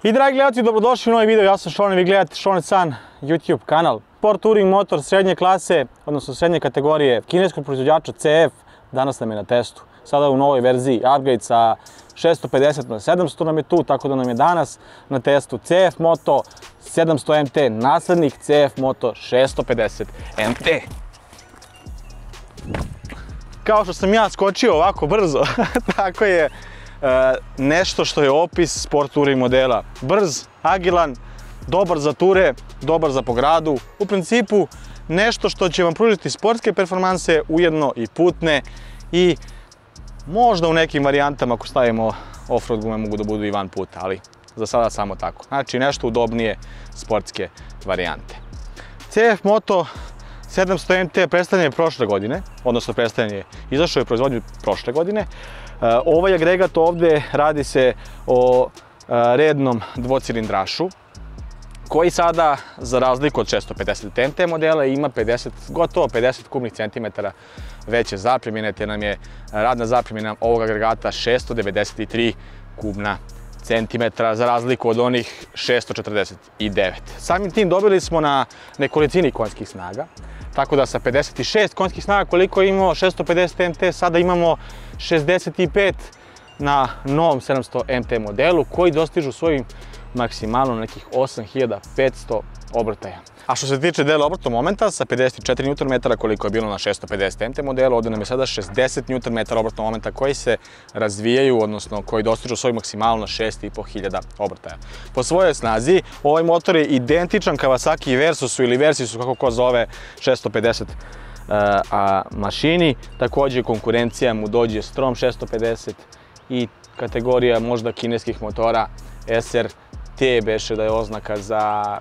I dragi gledalci, dobrodošli u novi video, ja sam Šone, vi gledate Šone San YouTube kanal. Sport Touring motor srednje klase, odnosno srednje kategorije kineskog proizvođača CF, danas nam je na testu. Sada u novoj verziji Upgrade sa 650 na 700 nam je tu, tako da nam je danas na testu CF Moto 700 MT, naslednik CF Moto 650 MT. Kao što sam ja skočio ovako brzo, tako je nešto što je opis Sport Touring modela. Brz, agilan, dobar za ture, dobar za po gradu. U principu nešto što će vam pružiti sportske performanse, ujedno i putne i možda u nekim varijantama ako stavimo off-road gume mogu da budu i van puta, ali za sada samo tako. Znači nešto udobnije sportske varijante. CF Moto 700 MT predstavljen je prošle godine, odnosno predstavljen je, izašao je proizvodnju prošle godine. Ovaj agregat ovde radi se o rednom dvocilindrašu koji sada, za razliku od 650 MT modela, ima gotovo 50 kubnih centimetara veće zapremine, te nam je radna zapremina ovog agregata 693 kubna centimetra, za razliku od onih 649. Samim tim dobili smo na nekolicini konjskih snaga, tako da sa 56 konjskih snaga koliko je imao 650 MT, sada imamo 65 na novom 700 MT modelu koji dostižu svojim maksimalno nekih 8500 obrtaja. A što se tiče dela obrtnog momenta, sa 54 Nm koliko je bilo na 650 MT modelu, ovdje nam je sada 60 Nm obrtnog momenta koji se razvijaju, odnosno koji dostižu svoj maksimalno na 6500 obrtaja. Po svojoj snazi, ovaj motor je identičan Kawasaki Versusu ili Versisu, kako ko zove, 650 mašini. Također konkurencija mu dođe Strom 650 i kategorija možda kineskih motora SRT, beše da je oznaka za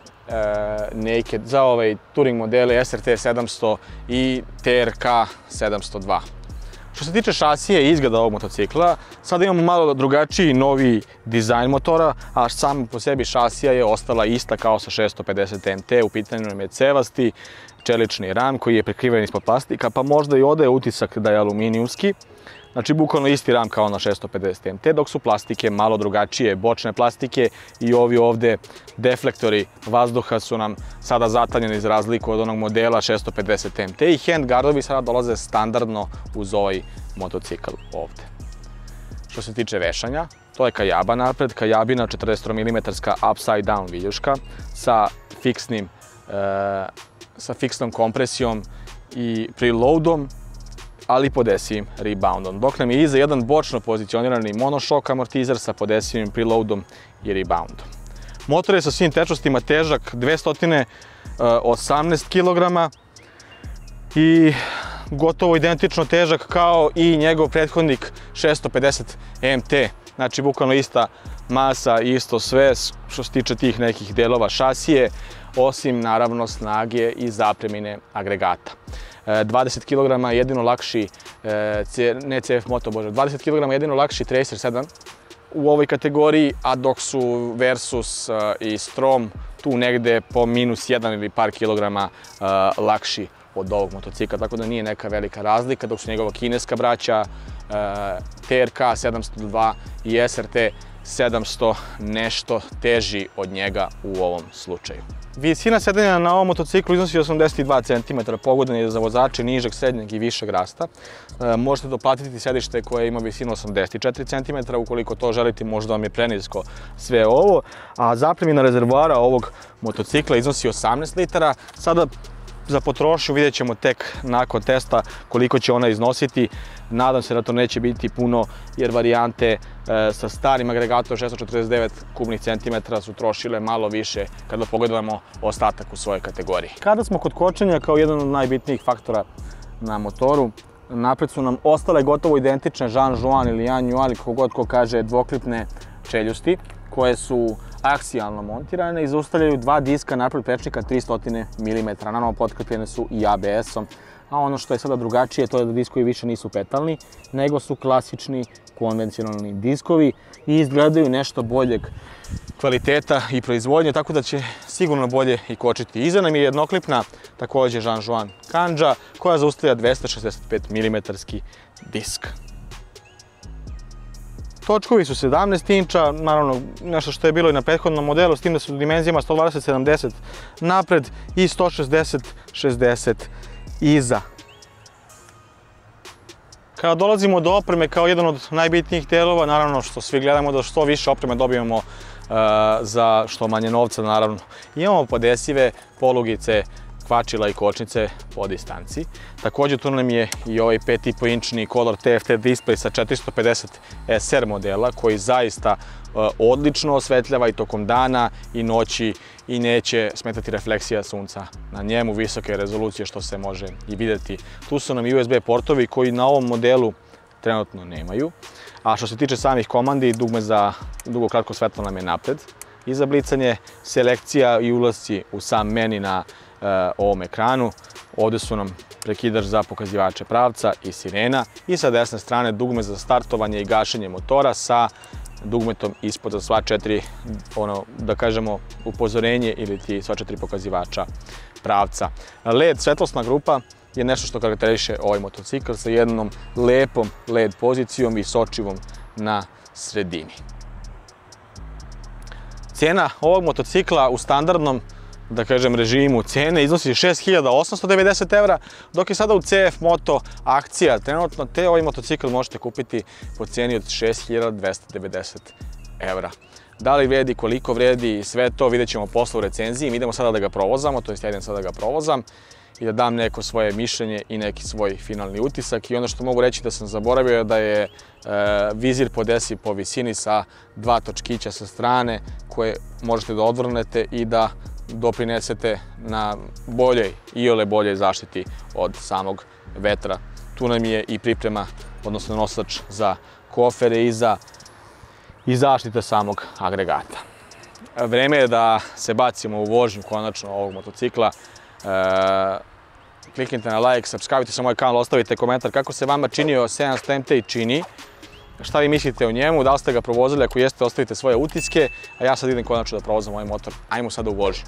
Naked, za ovaj touring modele SRT 700 i TRK 702. Što se tiče šasije i izgleda ovog motocikla, sada imamo malo drugačiji novi dizajn motora, a samo po sebi šasija je ostala ista kao sa 650 MT, u pitanju nam je cevasti čelični ram koji je prekriven ispod plastika, pa možda i odaje utisak da je aluminijumski. Znači, bukvalno isti ram kao na 650 MT, dok su plastike malo drugačije, bočne plastike i ovi ovde deflektori vazduha su nam sada zatanjeni za razliku od onog modela 650 MT i handguardovi sada dolaze standardno uz ovaj motocikl ovde. Što se tiče vešanja, to je kajaba napred, kajabina 40 mm upside down viljuška sa fiksnom kompresijom i preloadom, ali podesivim reboundom. Dok nam je iza jedan bočno pozicionirani monošok amortizer sa podesivim preloadom i reboundom. Motor je sa svim tečnostima težak 218 kg i gotovo identično težak kao i njegov prethodnik 650 MT. Znači, bukvalno ista masa, isto sve što se tiče tih nekih delova šasije, osim naravno snage i zapremine agregata. 20 kg jedino lakši, ne CF Moto, bože, 20 kg jedino lakši Tracer 7 u ovoj kategoriji, a dok su Versus i Strom tu negde po -1 ili par kilograma lakši od ovog motocikla, tako da nije neka velika razlika, dok su njegova kineska braća TRK 702 i SRT 700 nešto teži od njega u ovom slučaju. Visina sedenja na ovom motociklu iznosi 82 cm, pogodan je za vozače nižeg, srednjeg i višeg rasta. Možete doplatiti sedište koje ima visinu 84 cm, ukoliko to želite, možda vam je prenisko sve ovo. A zapremina rezervoara ovog motocikla iznosi 18 litara. Sada za potrošnju vidjet ćemo tek nakon testa koliko će ona iznositi. Nadam se da to neće biti puno, jer varijante sa starim agregatom 649 kubnih centimetara su trošile malo više kada pogledamo ostatak u svojoj kategoriji. Kada smo kod kočenja, kao jedan od najbitnijih faktora na motoru, napred su nam ostale gotovo identične Jean Jouan ili Yan Yu, ali kako god ko kaže, dvoklipne čeljusti koje su aksijalno montirane i zaustavljaju dva diska napred prečnika 300 mm. Naravno, potkrepljene su i ABS-om. A ono što je sada drugačije, to je da diskovi više nisu petalni, nego su klasični konvencionalni diskovi i izgledaju nešto boljeg kvaliteta i proizvodnje, tako da će sigurno bolje i kočiti. Iza nam je jednoklipna, također Jean Jouan kandža, koja zaustavlja 265 mm disk. Točkovi su 17 inča, naravno nešto što je bilo i na prethodnom modelu, s tim da su u dimenzijama 120-70 napred i 160-60 iza. Kada dolazimo do opreme kao jedan od najbitnijih delova, naravno što svi gledamo da što više opreme dobijemo za što manje novca, naravno. Imamo podesive polugice, kvačila i kočnice po distanci. Također tu nam je i ovaj 5,5 inčni Color TFT display sa 450 SR modela koji zaista odlično osvetljava i tokom dana i noći i neće smetati refleksija sunca na njemu, visoke rezolucije što se može i vidjeti. Tu su nam i USB portovi koji na ovom modelu trenutno nemaju. A što se tiče samih komandi, dugme za dugo kratko svetlo nam je napred i za blicanje, selekcija i ulasci u sam meni na ovom ekranu. Ovdje su nam prekidač za pokazivače pravca i sirena i sa desne strane dugme za startovanje i gašenje motora sa dugmetom ispod za sva 4, da kažemo, upozorenje ili ti sva 4 pokazivača pravca. LED svetlosna grupa je nešto što karakteriše ovaj motocikl sa jednom lepom LED pozicijom i sočivom na sredini. Cijena ovog motocikla u standardnom, da kažem, režimu cene iznosi 6.890 €, dok je sada u CF Moto akcija trenutno, te ovaj motocikl možete kupiti po cijeni od 6.290 €. Da li vredi, koliko vredi, sve to vidjet ćemo posle u recenziji. Mi idemo sada da ga provozamo, to jest ja idem sada da ga provozam i da dam neko svoje mišljenje i neki svoj finalni utisak. I ono što mogu reći da sam zaboravio je da je vizir podesiv po visini sa 2 točkića sa strane koje možete da odvrnete i da doprinesete na boljoj, iole boljoj zaštiti od samog vetra. Tu nam je i priprema, odnosno nosač za kofere iza i zaštita samog agregata. Vreme je da se bacimo u vožnju konačno ovog motocikla. Kliknite na like, subscribe-te se moj kanal, ostavite komentar kako se vama činio 700 MT i čini. Šta vi mislite o njemu, da li ste ga provozili, ako jeste ostavite svoje utiske, a ja sad idem konačno da provozam ovaj motor. Ajmo sada u vožnju.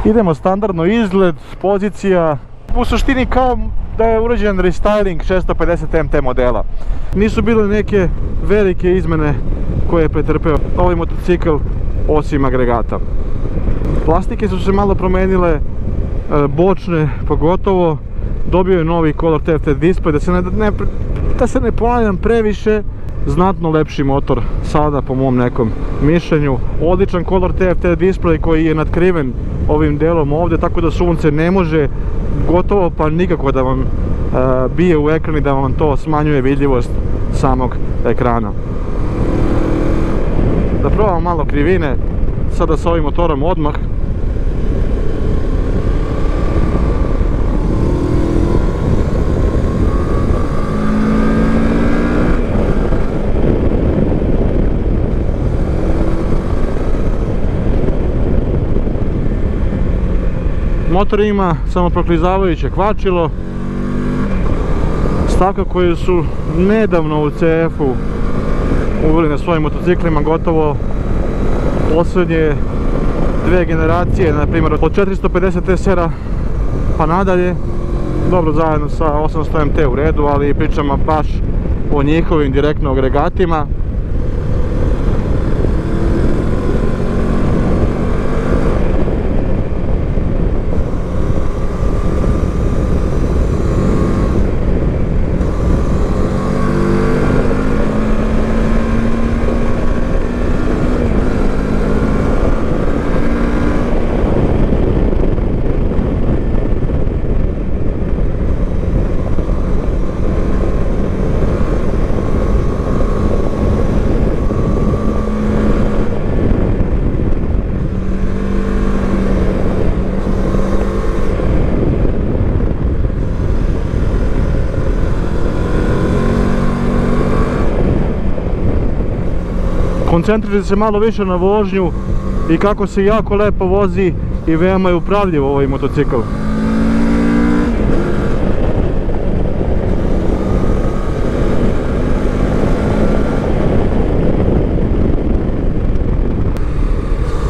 Idemo standardno izgled, pozicija, u suštini kao da je urađen restyling 650 MT modela. Nisu bile neke velike izmene koje je pretrpeo ovaj motocikl osim agregata. Plastike su se malo promenile, bočne pogotovo, dobio je novi Color TFT display, da se ne ponavljam previše, znatno lepši motor sada po mom nekom mišljenju. Odličan Color TFT display koji je natkriven ovim delom ovdje, tako da sunce ne može gotovo pa nikako da vam bije u ekran i da vam to smanjuje vidljivost samog ekrana. Da probamo malo krivine sada sa ovim motorom odmah. Motor ima samoproklizavajuće kvačilo, stavka koju su nedavno u CF-u uveli na svojim motociklima, gotovo posljednje 2 generacije, na primjer od 450 SR-a pa nadalje. Dobro, zajedno sa 800 MT u redu, ali pričamo baš o njihovim direktno agregatima. Koncentrirajte se malo više na vožnju i kako se jako lepo vozi i veoma je upravljiv ovaj motocikl.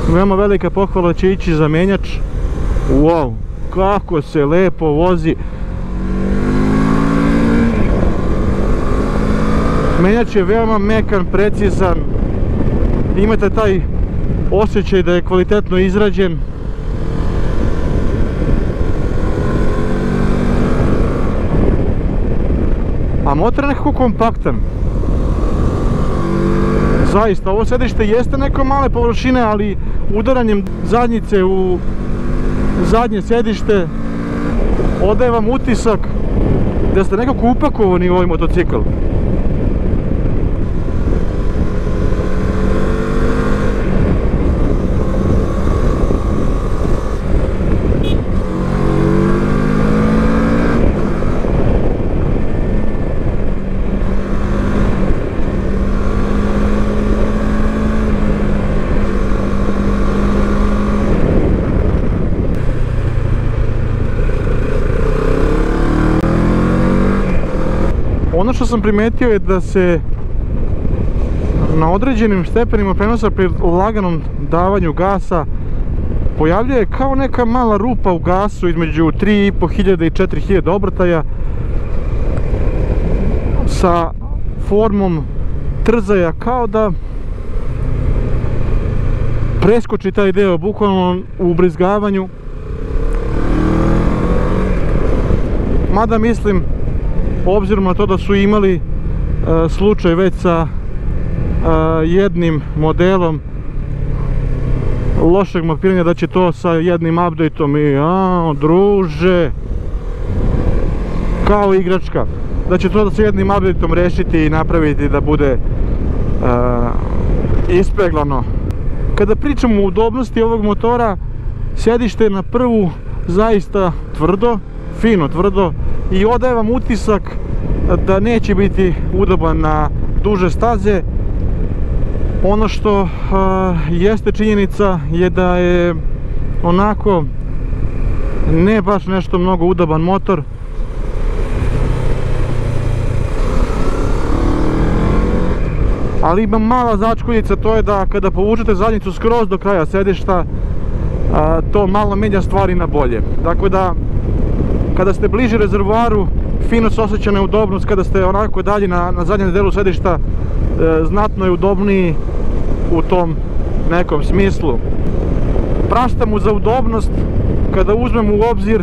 Veoma velika pohvala će ići za menjač. Wow, kako se lepo vozi. Menjač je veoma mekan, precizan, imate taj osjećaj da je kvalitetno izrađen. A motor je nekako kompaktan. Zaista, ovo sedište jeste neko male površine, ali udaranjem zadnjice u zadnje sedište odaje vam utisak da ste nekako upakovani u ovaj motocikl. Ono što sam primetio je da se na određenim stepenima prenosa pri laganom davanju gasa pojavljuje kao neka mala rupa u gasu između 3500 i 4000 obrtaja sa formom trzaja, kao da preskoči taj deo bukvalno u ubrizgavanju. Mada mislim, obzirom na to da su imali slučaj već sa jednim modelom lošeg mapiranja, da će to sa jednim updateom i druže, kao igračka, da će to da sa jednim updateom rešiti i napraviti da bude ispeglano. Kada pričamo o udobnosti ovog motora, sjedište je na prvu zaista tvrdo, fino tvrdo, i odaje vam utisak da neće biti udoban na duže staze. Ono što jeste činjenica je da je onako ne baš nešto mnogo udoban motor. Ali ima mala začkoljica, to je da kada povučete zadnjicu skroz do kraja sedišta, to malo menja stvari na bolje. Tako da, kada ste bliži rezervoaru, fino se osjeća neudobnost, kada ste onako dalje na zadnjem delu sedišta, znatno je udobniji u tom nekom smislu. Prašta mu za udobnost kada uzmem u obzir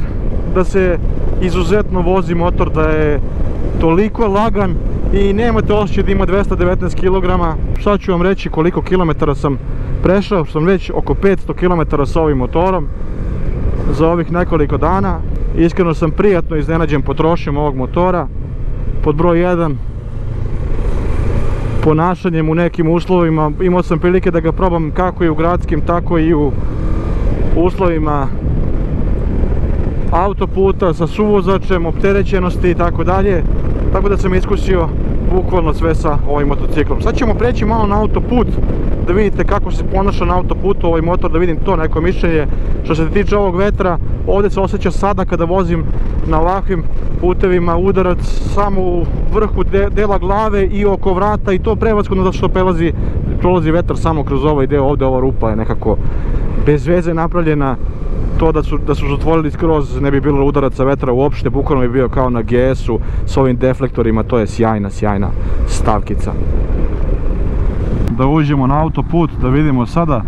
da se izuzetno vozi motor, da je toliko lagan i nemate osjećaj da ima 219 kg. Šta ću vam reći koliko kilometara sam prešao? Sam već oko 500 km sa ovim motorom za ovih nekoliko dana. Iskreno sam prijatno iznenađen potrošnjom ovog motora. Pod broj 1, ponašanjem u nekim uslovima. Imao sam prilike da ga probam kako i u gradskim, tako i u uslovima autoputa sa suvozačem, opterećenosti i tako dalje. Tako da sam iskusio bukvalno sve sa ovim motociklom. Sad ćemo preći malo na autoput, da vidite kako se ponaša na autoputu ovaj motor, da vidim to neko mišljenje. Što se tiče ovog vetra, ovdje se osjeća sada kada vozim na ovakvim putevima udarac samo u vrhu dela glave i oko vrata, i to prevashodno zato što prolazi vetar samo kroz ovaj deo. Ovdje ova rupa je nekako bez veze napravljena. To da su zatvorili skroz, ne bi bilo udaraca vetra uopšte, bukvalno bi bio kao na GS-u s ovim deflektorima. To je sjajna stavkica. Da uđemo na autoput, da vidimo sada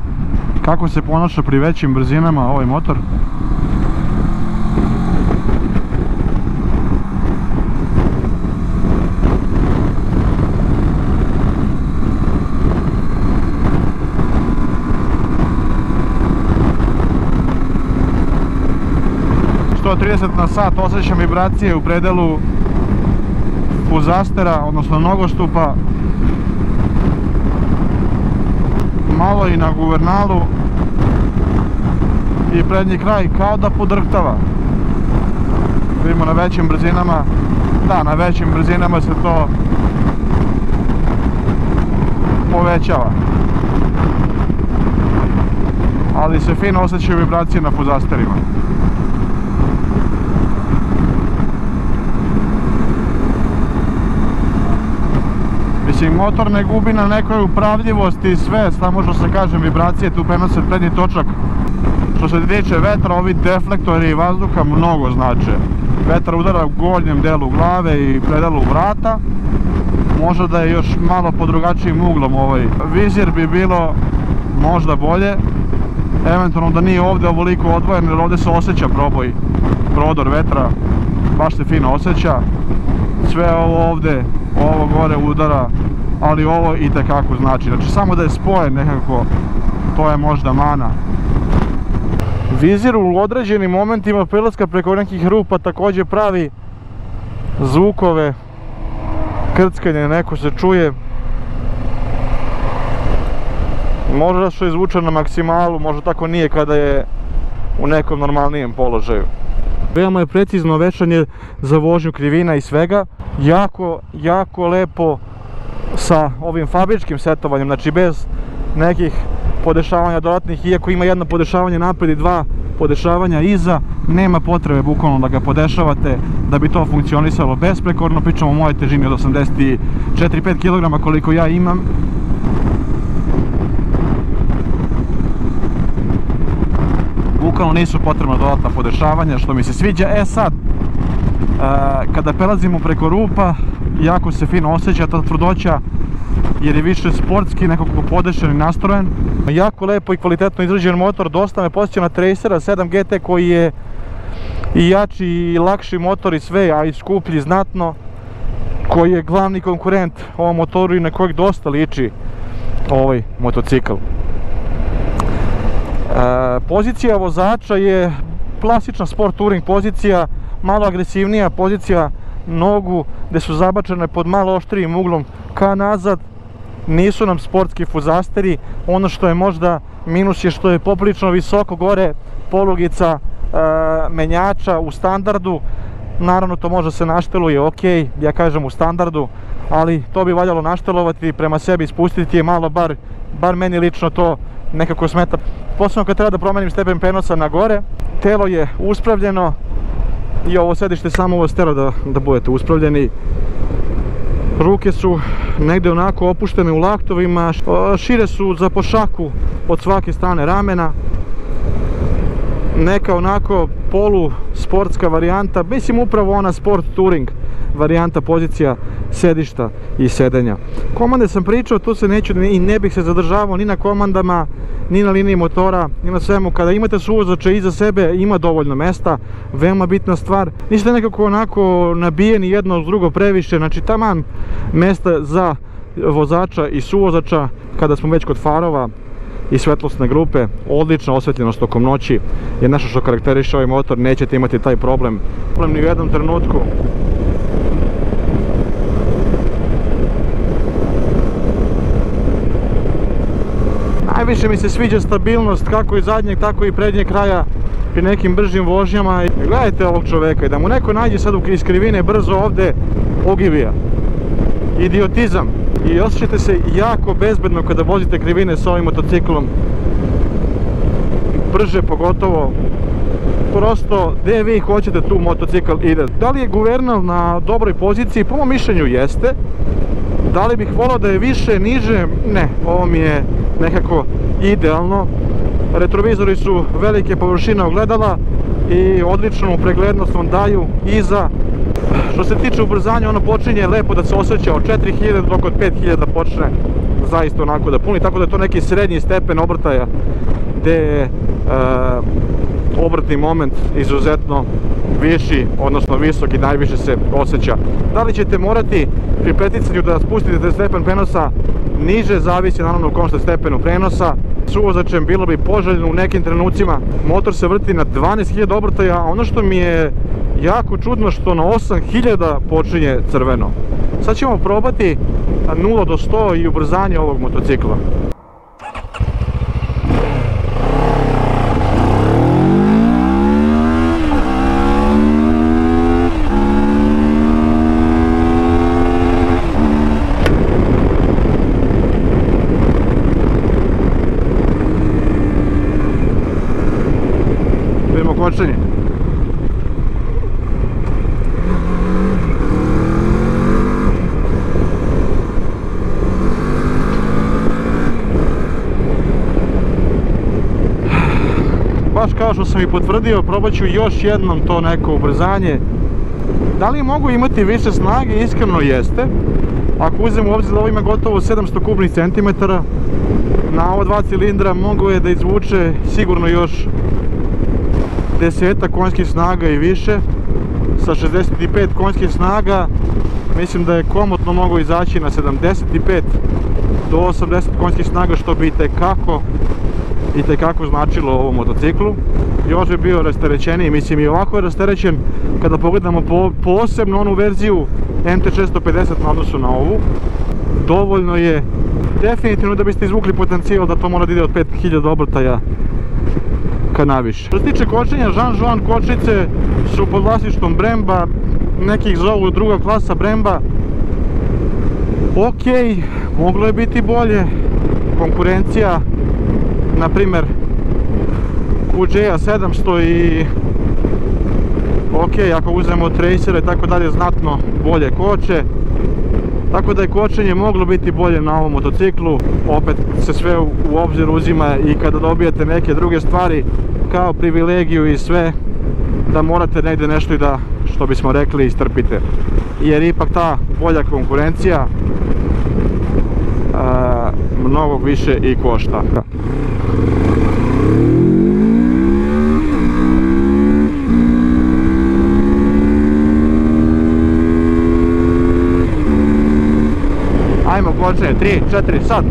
kako se ponaša pri većim brzinama ovaj motor. Do 30 na sat osjećam vibracije u predelu fuzastera, odnosno nogostupa, malo i na guvernalu, i prednji kraj kao da podrhtava. Vidimo na većim brzinama, da, na većim brzinama se to povećava, ali se fino osjećaju vibracije na fuzasterima. Mislim, motor ne gubi na nekoj upravljivosti i sve, samo što se kažem, vibracije tu prenose prednji točak. Što se tiče vetra, ovi deflektori vazduha mnogo znače. Vetar udara u gornjem delu glave i predalu vrata. Možda da je još malo pod drugačijim uglom vizir bi bilo možda bolje. Eventualno da nije ovdje ovoliko odvojen, jer ovdje se osjeća proboj, prodor vetra, baš se fino osjeća. Sve ovo ovdje, ovo gore udara, ali ovo itekako znači. Znači samo da je spojen nekako, to je možda mana. Vizir u određenim momentima prelaska preko nekih rupa također pravi zvukove, krckanje, neko se čuje. Možda što je zvučan na maksimalu, možda tako nije kada je u nekom normalnijem položaju. Veoma je precizno vešanje za vožnju krivina i svega. Jako lepo sa ovim fabričkim setovanjem, znači bez nekih podešavanja dodatnih, iako ima jedno podešavanje napred i dva podešavanja iza, nema potrebe bukvalno da ga podešavate da bi to funkcionisalo besprekorno. Pričamo o mojoj težini od 84-5 kg koliko ja imam. Bukvalno nisu potrebna dodatna podešavanja, što mi se sviđa. Sad, kada prelazimo preko rupa, jako se fino osjeća ta tvrdoća, jer je više sportski, nekako podešen i nastrojen. Jako lepo i kvalitetno izrađen motor, dosta me podsjeća na Tracera 7 GT koji je i jači i lakši motor i sve, a i skuplji znatno, koji je glavni konkurent ovom motoru i na kojeg dosta liči ovaj motocikl. Pozicija vozača je klasična sport touring pozicija, malo agresivnija pozicija nogu, gdje su zabačene pod malo oštrijim uglom ka nazad. Nisu nam sportski fuzasteri. Ono što je možda minus je što je poprilično visoko gore polugica menjača u standardu. Naravno to može se našteluje, ok, ja kažem u standardu, ali to bi valjalo naštelovati, prema sebi spustiti je malo, bar meni lično to nekako smeta. Posebno kad treba da promenim stepen prenosa na gore. Telo je uspravljeno i ovo sedište samo ovo stelo da budete uspravljeni. Ruke su negdje onako opuštene u laktovima, šire su za po šaku od svake strane ramena. Neka onako polu sportska varijanta, mislim upravo ona sport touring varijanta pozicija sedišta i sedenja. Komande sam pričao, tu se neću i ne bih se zadržavao ni na komandama, ni na liniji motora, ni na svemu. Kada imate suvozača iza sebe, ima dovoljno mesta, veoma bitna stvar. Niste nekako onako nabijeni jedno uz drugo previše, znači taman mesta za vozača i suvozača. Kada smo već kod farova i svetlosne grupe, odlična osvetljenost tokom noći je nešto što karakteriše ovaj motor, nećete imati taj problem ni u jednom trenutku. Najviše mi se sviđa stabilnost kako i zadnjeg, tako i prednjeg kraja pri nekim bržim vožnjama. Gledajte ovog čoveka i da mu neko nađe sad iz krivine brzo ovdje, ogibija. Idiotizam. I osjećate se jako bezbedno kada vozite krivine s ovim motociklom. Brže pogotovo. Prosto, gdje vi hoćete tu motocikl ide. Da li je guvernal na dobroj poziciji? Po mom mišljenju jeste. Da li bih volao da je više, niže? Ne, ovo mi je nekako idealno. Retrovizori su velike površine ogledala i odličnu preglednost vam daju iza. Što se tiče ubrzanja, ono počinje lepo da se osjeća od 4000 dok od 5000 počne zaista onako da puni, tako da je to neki srednji stepen obrtaja gdje je obrtni moment izuzetno viši, odnosno visok i najviše se osjeća. Da li ćete morati pri preticanju da spustite stepen prenosa niže, zavisi naravno u kom ste stepenu prenosa. Suvozačem bilo bi poželjno u nekim trenucima. Motor se vrti na 12.000 obrtaja, a ono što mi je jako čudno što na 8.000 počinje crveno. Sad ćemo probati 0 do 100 i ubrzanje ovog motocikla. Vidimo kočenje. kao što sam i potvrdio, probat ću još jednom to neko ubrzanje. Da li mogu imati više snage? Iskreno jeste. Ako uzmemo u obzir da ovo ima gotovo 700 kubnih centimetara, na ova dva cilindra mogu je da izvuče sigurno još 10 konjskih snaga i više. Sa 65 konjskih snaga mislim da je komotno mogo izaći na 75 do 80 konjskih snaga, što bi itekako značilo ovom motociklu. Još je bio rasterećeniji, mislim i ovako je rasterećen kada pogledamo posebno onu verziju MT-450 na odnosu na ovu. Dovoljno je definitivno da biste izvukli potencijal da to mora da ide od 5000 obrtaja ka naviše. Što se tiče kočenja, Jean Jouan kočnice su pod vlasništvom Bremba, nekih zovu druga klasa Bremba. Ok, moglo je biti bolje. Konkurencija, na primjer QJ-a 700 i ok, ako uzmemo Tracera i tako dalje, znatno bolje koče. Tako da je kočenje moglo biti bolje na ovom motociklu. Opet se sve u obzir uzima i kada dobijete neke druge stvari kao privilegiju i sve, da morate negdje nešto i da, što bismo rekli, istrpite. Jer ipak ta bolja konkurencija mnogo više i košta. Ajmo kočenje, 3, 4, sad!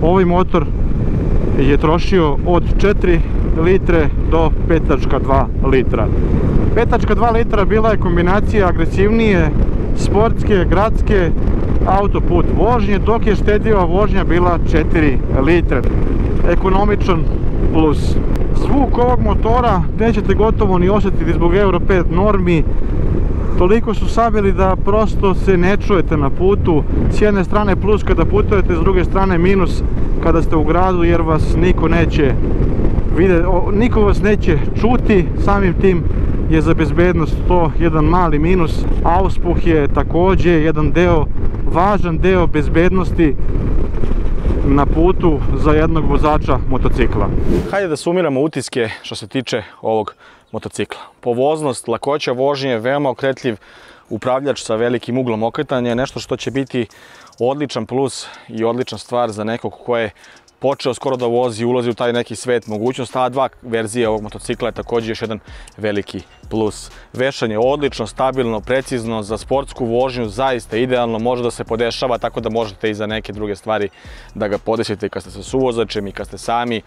Ovaj motor je trošio od 4 litre do 5,2 litra. 5,2 litra bila je kombinacija agresivnije, sportske, gradske, autoput vožnje, dok je štedljiva vožnja bila 4 litre. Ekonomičan plus. Zvuk ovog motora nećete gotovo ni osjetiti zbog Euro 5 normi. Toliko su sabili da prosto se ne čujete na putu. S jedne strane plus kada putujete, s druge strane minus kada ste u gradu, jer vas niko neće vidjeti, niko vas neće čuti. Samim tim je za bezbednost to jedan mali minus. Auspuh je također jedan deo, važan deo bezbednosti na putu za jednog vozača motocikla. Hajde da sumiramo utiske što se tiče ovog motocikla. Povoznost, lakoća vožnje, veoma okretljiv upravljač sa velikim uglom okretanja, nešto što će biti odličan plus i odlična stvar za nekog ko je počeo skoro da vozi, ulazi u taj neki svet mogućnost. A2 verzija ovog motocikla je također još jedan veliki plus. Vešanje odlično, stabilno, precizno, za sportsku vožnju zaista idealno, može da se podešava tako da možete i za neke druge stvari da ga podesite kad ste sa suvozačem i kad ste sami,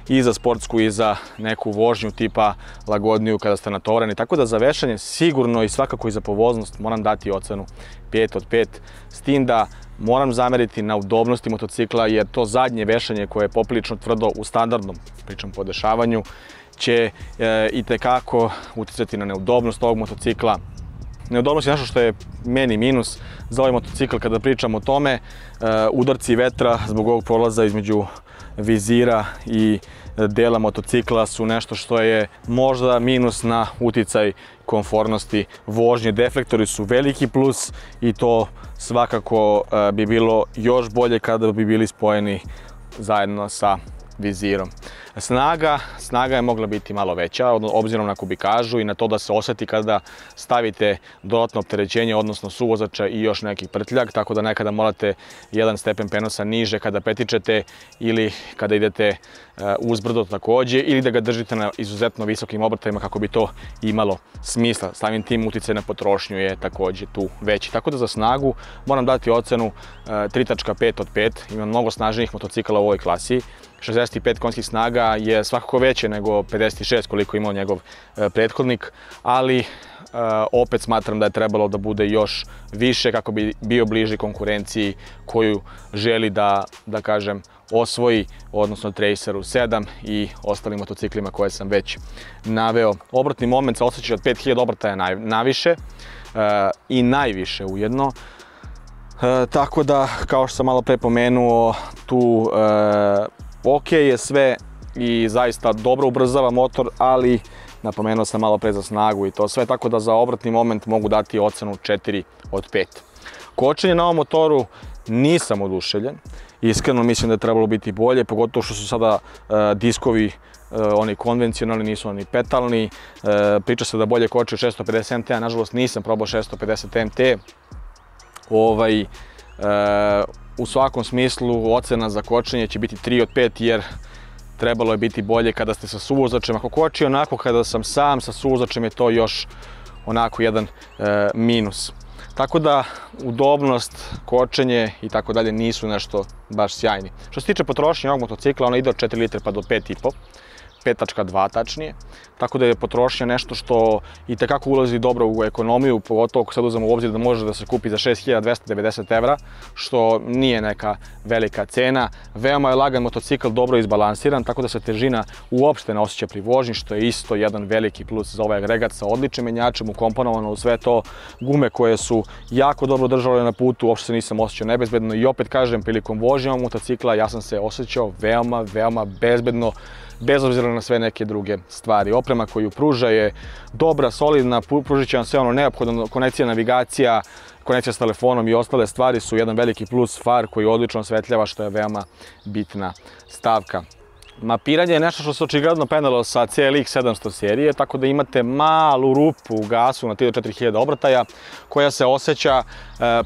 i za sportsku i za neku vožnju tipa lagodniju kada ste natovareni. Tako da za vešanje sigurno i svakako i za povoznost moram dati ocenu 5 od 5, s tim da moram zameriti na udobnosti motocikla, jer to zadnje vešanje koje je poprilično tvrdo u standardnom, pričam, podešavanju, će itekako uticati na neudobnost ovog motocikla. Neudobnost je nešto što je meni minus za ovaj motocikl kada pričam o tome. Udarci vetra zbog ovog prolaza između vizira i dela motocikla su nešto što je možda minus na uticaj komfornosti vožnje. Deflektori su veliki plus i to svakako bi bilo još bolje kada bi bili spojeni zajedno sa vizirom. Snaga je mogla biti malo veća, obzirom na kubikažu i na to da se osjeti kada stavite dodatno opterećenje, odnosno suvozača i još neki prtljak, tako da nekada morate jedan stepen prenosa niže kada petičete ili kada idete uzbrdo također, ili da ga držite na izuzetno visokim obrtajima kako bi to imalo smisla. Samim tim uticaj na potrošnju je također tu veći. Tako da za snagu moram dati ocenu 3,5 od 5. Ima mnogo snažnijih motocikala u ovoj klasi. 65 konjskih snaga je svakako veće nego 56 koliko imao njegov prethodnik, ali opet smatram da je trebalo da bude još više kako bi bio bliži konkurenciji koju želi da kažem, osvoji, odnosno Traceru 7 i ostalim motociklima koje sam već naveo. Obratni moment se osjeća od 5000 obrtaja naviše i najviše ujedno. Tako da, kao što sam malo pre pomenuo, tu ok je sve i zaista dobro ubrzava motor, ali napomenuo sam malo pre za snagu i to sve, tako da za obratni moment mogu dati ocenu 4 od 5. Kočenje na ovom motoru nisam oduševljen. Iskreno mislim da je trebalo biti bolje, pogotovo što su sada diskovi oni konvencionalni, nisu oni petalni. Priča se da bolje koči 650 MT, a nažalost nisam probao 650 MT. U svakom smislu ocena za kočenje će biti 3 od 5 jer trebalo je biti bolje kada ste sa suvozačem. Ako koči onako kada sam sam sa suvozačem je to još onako jedan minus. Tako da udobnost, kočenje i tako dalje nisu nešto baš sjajni. Što se tiče potrošnje ovog motocikla, ona ide od 4 litre pa do 5,5. 5.2 tačnije, tako da je potrošnja nešto što i tekako ulazi dobro u ekonomiju, pogotovo ako sad uzmemo u obzir da može da se kupi za 6.290 evra, što nije neka velika cena. Veoma je lagan motocikl, dobro izbalansiran, tako da se težina uopšte ne osjeća pri vožnji, što je isto jedan veliki plus za ovaj agregat sa odličnim menjačem, ukomponovano u sve to, gume koje su jako dobro držale na putu, uopšte se nisam osjećao nebezbedno i opet kažem, prilikom vožnje ovog motocikla ja sam se osjećao veoma bezbedno, bez obzira na sve neke druge stvari. Oprema koju pruža je dobra, solidna, pružit će vam sve ono neophodno, konekcija navigacija, konekcija s telefonom i ostale stvari su jedan veliki plus, far koji odlično osvetljava, što je veoma bitna stavka. Mapiranje je nešto što se očigledno penalo sa CLX 700 serije, tako da imate malu rupu u gasu na 3 do 4000 obrtaja koja se osjeća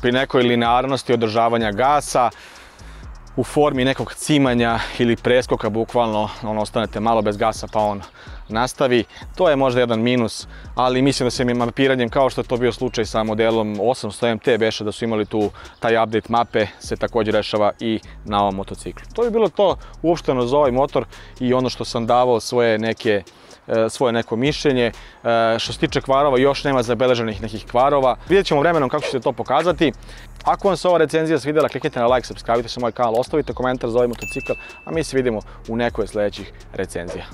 pri nekoj linearnosti održavanja gasa, u formi nekog cimanja ili preskoka, bukvalno ostanete malo bez gasa pa on nastavi. To je možda jedan minus, ali mislim da se mi mapiranjem, kao što je to bio slučaj sa modelom 800 MT, beše da su imali tu taj update mape, se također rešava i na ovom motociklu. To bi bilo to uopšteno za ovaj motor i ono što sam davao svoje neko mišljenje. Što se tiče kvarova, još nema zabeleženih nekih kvarova. Vidjet ćemo vremenom kako će se to pokazati. Ako vam se ova recenzija svidjela, kliknite na like, subscribe se na moj kanal, ostavite komentar za ovaj motocikl, a mi se vidimo u nekoj od sljedećih recenzija.